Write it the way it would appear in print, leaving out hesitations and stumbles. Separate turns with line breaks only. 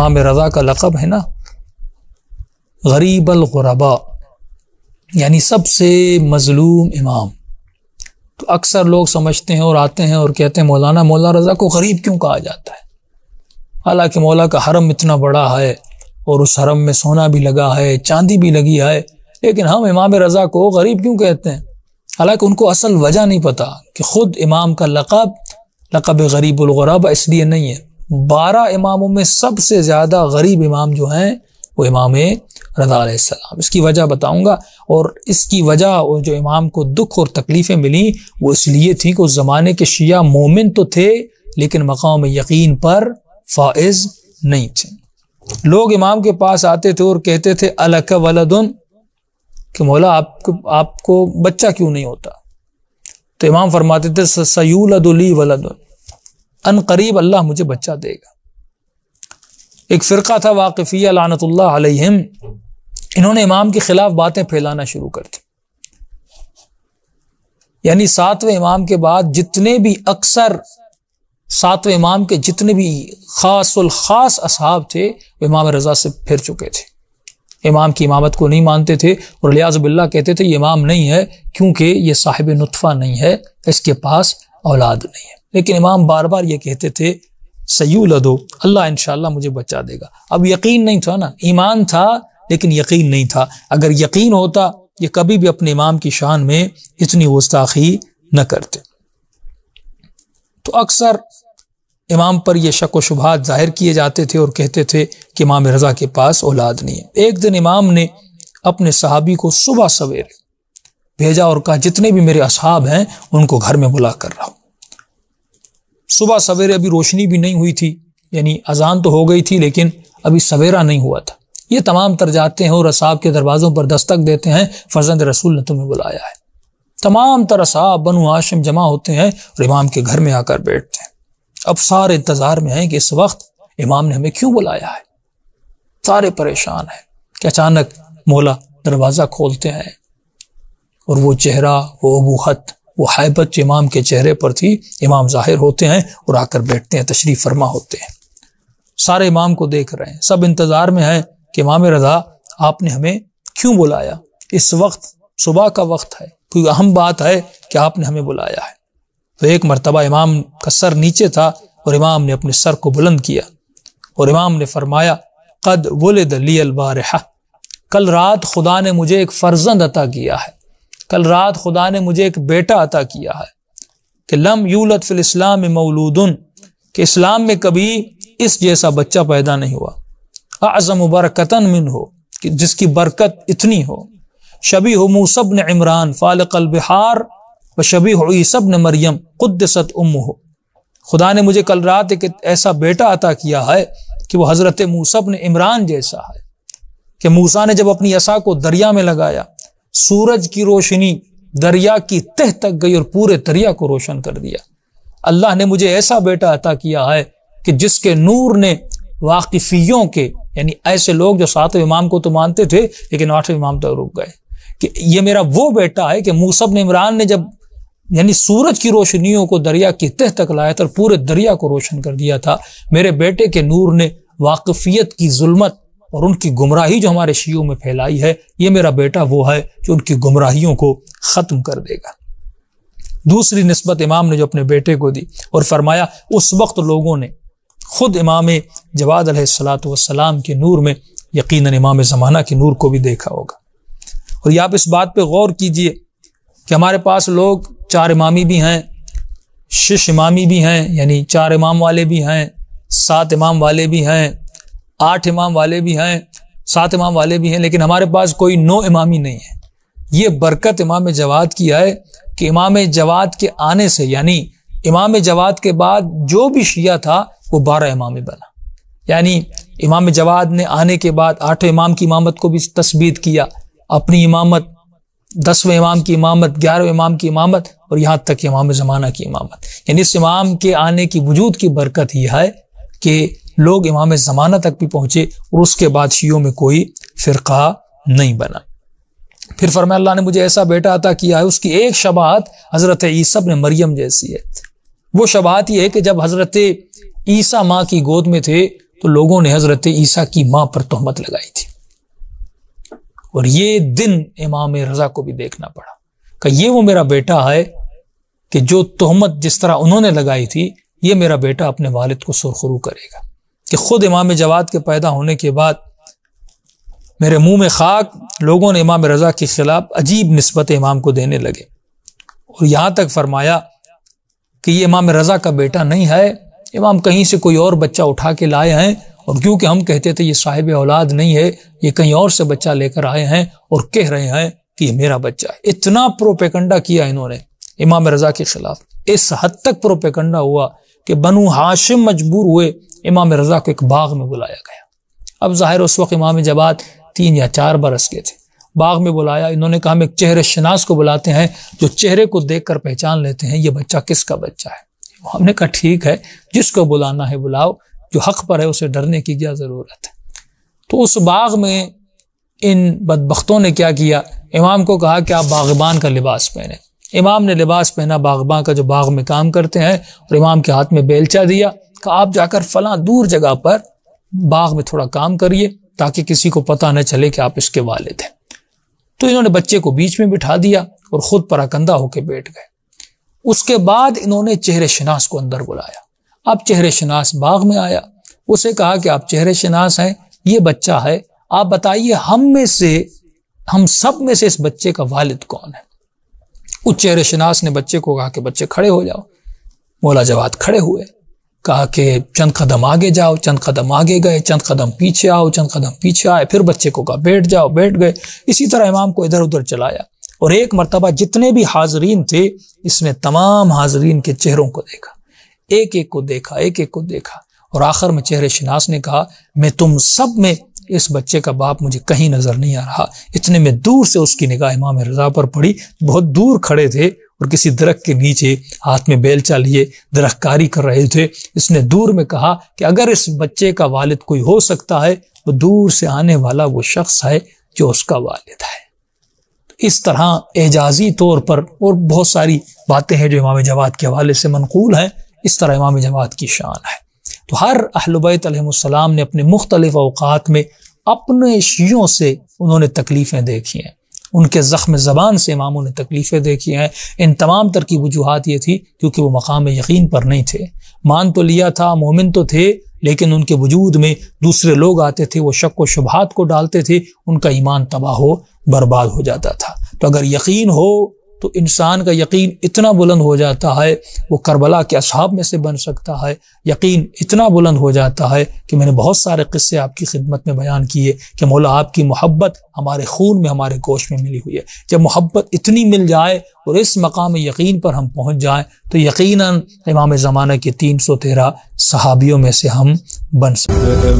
امام رضا کا لقب ہے نا غریب الغرباء، یعنی سب سے مظلوم امام. تو اکثر لوگ سمجھتے ہیں اور آتے ہیں اور کہتے ہیں مولا رضا کو غریب کیوں کہا جاتا ہے، حالانکہ مولا کا حرم اتنا بڑا ہے اور اس حرم میں سونا بھی لگا ہے، چاندی بھی لگی ہے، لیکن ہم امام رضا کو غریب کیوں کہتے ہیں؟ حالانکہ ان کو اصل وجہ نہیں پتا کہ خود امام کا لقب غریب الغرباء اس لیے نہیں ہے. 12 اماموں میں سب سے زیادہ غریب امام جو ہیں وہ امام رضا علیہ السلام. اس کی وجہ بتاؤں گا، اور اس کی وجہ اور جو امام کو دکھ اور تکلیفیں ملی وہ اس لیے تھی کہ اس زمانے کے شیعہ مومن تو تھے لیکن مقام یقین پر فائز نہیں تھے. لوگ امام کے پاس آتے تھے اور کہتے تھے الک ولدن، کہ مولا آپ کو بچہ کیوں نہیں ہوتا؟ تو امام فرماتے تھے سیولد لی ولدن، ان قریب اللہ مجھے بچہ دے گا. ایک فرقہ تھا واقفیہ لعنت اللہ علیہم، انہوں نے امام کے خلاف باتیں پھیلانا شروع کر دی. یعنی 7ویں امام کے بعد جتنے بھی اکثر 7ویں امام کے جتنے بھی خاص الخاص اصحاب تھے وہ امام رضا سے پھر چکے تھے، امام کی امامت کو نہیں مانتے تھے اور الیاذ باللہ کہتے تھے یہ امام نہیں ہے کیونکہ یہ صاحب نطفہ نہیں ہے، اس کے پاس اولاد نہیں ہے. لیکن امام بار بار یہ کہتے تھے سیولدو، اللہ انشاءاللہ مجھے بچہ دے گا. اب یقین نہیں تھا نا، ایمان تھا لیکن یقین نہیں تھا. اگر یقین ہوتا یہ کبھی بھی اپنے امام کی شان میں اتنی گستاخی نہ کرتے. تو اکثر امام پر یہ شک و شبہات ظاہر کیے جاتے تھے اور کہتے تھے کہ امام رضا کے پاس اولاد نہیں ہے. ایک دن امام نے اپنے صحابی کو صبح سویرے بھیجا اور کہا جتنے بھی میرے اصحاب ہیں ان کو گھر میں بلا کر رہا ہوں. صبح سویرے ابھی روشنی بھی نہیں ہوئی تھی، یعنی اذان تو ہو گئی تھی لیکن ابھی سویرا نہیں ہوا تھا. یہ تمام تر جاتے ہیں اور اصحاب کے دروازوں پر دستک دیتے ہیں، فرزند رسول نے تمہیں بلایا ہے. تمام تر اصحاب بنو ہاشم جمع ہوتے ہیں اور امام کے گھر میں آ کر بیٹھتے ہیں. اب سارے انتظار میں ہیں کہ اس وقت امام نے ہمیں کیوں بلایا ہے. سارے پریشان ہیں کہ اچانک مولا دروازہ کھولتے ہیں اور وہ چہرہ، وہ ابوہت، وہ حیبت جو امام کے چہرے پر تھی، امام ظاہر ہوتے ہیں اور آ کر بیٹھتے ہیں، تشریف فرما ہوتے ہیں. سارے امام کو دیکھ رہے ہیں، سب انتظار میں ہیں کہ امام رضا آپ نے ہمیں کیوں بلایا، اس وقت صبح کا وقت ہے، کوئی اہم بات ہے کہ آپ نے ہمیں بلایا ہے. تو ایک مرتبہ امام کا سر نیچے تھا اور امام نے اپنے سر کو بلند کیا اور امام نے فرمایا قد ولد لی البارحہ، کل رات خدا نے مجھے ایک فرزند عطا کیا ہے، کل رات خدا نے مجھے ایک بیٹا عطا کیا ہے کہ لم یولد فی الاسلام مولودن، کہ اسلام میں کبھی اس جیسا بچہ پیدا نہیں ہوا، اعظم برکتن من ہو، کہ جس کی برکت اتنی ہو، شبیہ موسیٰ بن عمران فالق البحار وشبیہ عیسیٰ بن مریم قدست امہ. خدا نے مجھے کل رات ایک ایسا بیٹا عطا کیا ہے کہ وہ حضرت موسیٰ بن عمران جیسا ہے، کہ موسیٰ نے جب اپنی عصا کو دریا میں لگایا، سورج کی روشنی دریا کی تہ تک گئی اور پورے دریا کو روشن کر دیا. اللہ نے مجھے ایسا بیٹا عطا کیا ہے کہ جس کے نور نے واقفیوں کے، یعنی ایسے لوگ جو 7ویں امام کو تو مانتے تھے لیکن 8ویں امام تک رک گئے، کہ یہ میرا وہ بیٹا ہے کہ موسیٰ بن عمران نے جب یعنی سورج کی روشنیوں کو دریا کی تہ تک لایا تھا اور پورے دریا کو روشن کر دیا تھا، میرے بیٹے کے نور نے واقفیت کی ظلمت اور ان کی گمراہی جو ہمارے شیعوں میں پھیلائی ہے، یہ میرا بیٹا وہ ہے جو ان کی گمراہیوں کو ختم کر دے گا. دوسری نسبت امام نے جو اپنے بیٹے کو دی اور فرمایا اس وقت لوگوں نے خود امام جواد علیہ الصلوۃ والسلام کے نور میں یقیناً امام زمانہ کے نور کو بھی دیکھا ہوگا. اور یہ آپ اس بات پہ غور کیجئے کہ ہمارے پاس لوگ 4 امامی بھی ہیں، 6 امامی بھی ہیں، یعنی 4 امام والے بھی ہیں، 7 امام والے بھی ہیں، 8 امام والے بھی ہیں، 7 امام والے بھی ہیں، لیکن ہمارے پاس کوئی 9 امامی نہیں ہے. یہ برکت امام جواد کی ہے کہ امام جواد کے آنے سے، یعنی امام جواد کے بعد جو بھی شیعہ تھا وہ 12 امامی بنا. یعنی امام جواد نے آنے کے بعد 8 امام کی امامت کو بھی تثبیت کیا، اپنی امامت، 10ویں امام کی امامت، 11ویں امام کی امامت اور یہاں تک کہ امام زمانہ کی امامت. یعنی اس امام کے آنے کی وجود کی برکت یہ ہے کہ لوگ امام زمانہ تک بھی پہنچے اور اس کے بعد شیعوں میں کوئی فرقہ نہیں بنا. پھر فرمایا اللہ نے مجھے ایسا بیٹا عطا کیا ہے، اس کی ایک شباہت حضرت عیسیٰ ابن مریم جیسی ہے. وہ شباہت یہ ہے کہ جب حضرت عیسیٰ ماں کی گود میں تھے تو لوگوں نے حضرت عیسیٰ کی ماں پر تہمت لگائی تھی، اور یہ دن امام رضا کو بھی دیکھنا پڑا کہ یہ وہ میرا بیٹا ہے کہ جو تہمت جس طرح انہوں نے لگائی تھی یہ میرا بیٹا اپنے والد کو سرخرو کرے گا، کہ خود امام جواد کے پیدا ہونے کے بعد میرے منہ میں خاک لوگوں نے امام رضا کے خلاف عجیب نسبت امام کو دینے لگے، اور یہاں تک فرمایا کہ یہ امام رضا کا بیٹا نہیں ہے، امام کہیں سے کوئی اور بچہ اٹھا کے لائے ہیں، اور کیونکہ ہم کہتے تھے یہ صاحب اولاد نہیں ہے، یہ کہیں اور سے بچہ لے کر آئے ہیں اور کہہ رہے ہیں کہ یہ میرا بچہ ہے۔ اتنا پروپیگنڈا کیا انہوں نے امام رضا کے خلاف، اس حد تک پروپیگنڈا ہوا کہ بنو ہاشم مجبور ہوئے امام رضا کو ایک باغ میں بلایا گیا۔ اب ظاہر اس وقت امام جواد 3 یا 4 برس کے تھے، باغ میں بلایا، انہوں نے کہا ہم ایک چہرے شناس کو بلاتے ہیں جو چہرے کو دیکھ کر پہچان لیتے ہیں یہ بچہ کس کا بچہ ہے۔ ہم نے کہا ٹھیک ہے، جس کو بلانا ہے بلاؤ، جو حق پر ہے اسے ڈرنے کی کیا ضرورت ہے۔ تو اس باغ میں ان بدبختوں نے کیا کیا، امام کو کہا کہ آپ باغبان کا لباس پہنیں۔ امام نے لباس پہنا باغبان کا جو باغ میں کام کرتے ہیں، اور امام کے ہاتھ میں بیلچہ دیا کہ آپ جا کر فلاں دور جگہ پر باغ میں تھوڑا کام کریے تاکہ کسی کو پتہ نہ چلے کہ آپ اس کے والد ہیں۔ تو انہوں نے بچے کو بیچ میں بٹھا دیا اور خود پراکندہ ہو کے بیٹھ گئے۔ اس کے بعد انہوں نے چہرے شناس کو اندر بلایا۔ اب چہرے شناس باغ میں آیا، اسے کہا کہ آپ چہرے شناس ہیں، یہ بچہ ہے، آپ بتائیے ہم سب میں سے اس بچے کا والد کون ہے؟ اس چہرے شناس نے بچے کو کہا کہ بچے کھڑے ہو جاؤ۔ مولا جواد کھڑے ہوئے، کہا کہ چند قدم آگے جاؤ، چند قدم آگے گئے، چند قدم پیچھے آؤ، چند قدم پیچھے آئے، پھر بچے کو کہا بیٹھ جاؤ، بیٹھ گئے۔ اسی طرح امام کو ادھر ادھر چلایا، اور ایک مرتبہ جتنے بھی حاضرین تھے اس نے تمام حاضرین کے چہروں کو دیکھا، ایک ایک کو دیکھا، ایک ایک کو دیکھا، اور آخر میں چہرے شناس نے کہا میں تم سب میں اس بچے کا باپ مجھے کہیں نظر نہیں آ رہا۔ اتنے میں دور سے اس کی نگاہ امام رضا پر پڑی، بہت دور کھڑے تھے اور کسی درخت کے نیچے ہاتھ میں بیلچہ لیے درخت کاری کر رہے تھے۔ اس نے دور میں کہا کہ اگر اس بچے کا والد کوئی ہو سکتا ہے تو دور سے آنے والا وہ شخص ہے جو اس کا والد ہے۔ اس طرح اعجازی طور پر، اور بہت ساری باتیں ہیں جو امام جواد کے حوالے سے منقول ہیں، اس طرح امام جواد کی شان ہے۔ تو ہر اہل بیت علیہ السلام نے اپنے مختلف اوقات میں اپنے شیعوں سے انہوں نے تکلیفیں دیکھی ہیں، ان کے زخم زبان سے اماموں نے تکلیفیں دیکھی ہیں۔ ان تمام تر کی وجوہات یہ تھی کیونکہ وہ مقام یقین پر نہیں تھے، مان تو لیا تھا، مومن تو تھے، لیکن ان کے وجود میں دوسرے لوگ آتے تھے، وہ شک و شبہات کو ڈالتے تھے، ان کا ایمان تباہ ہو برباد ہو جاتا تھا۔ تو اگر یقین ہو تو انسان کا یقین اتنا بلند ہو جاتا ہے وہ کربلا کے اصحاب میں سے بن سکتا ہے، یقین اتنا بلند ہو جاتا ہے کہ میں نے بہت سارے قصے آپ کی خدمت میں بیان کیے کہ مولا آپ کی محبت ہمارے خون میں، ہمارے گوشت میں ملی ہوئی ہے۔ جب محبت اتنی مل جائے اور اس مقام یقین پر ہم پہنچ جائیں تو یقیناً امام زمانہ کے 313 صحابیوں میں سے ہم بن سکتے ہیں۔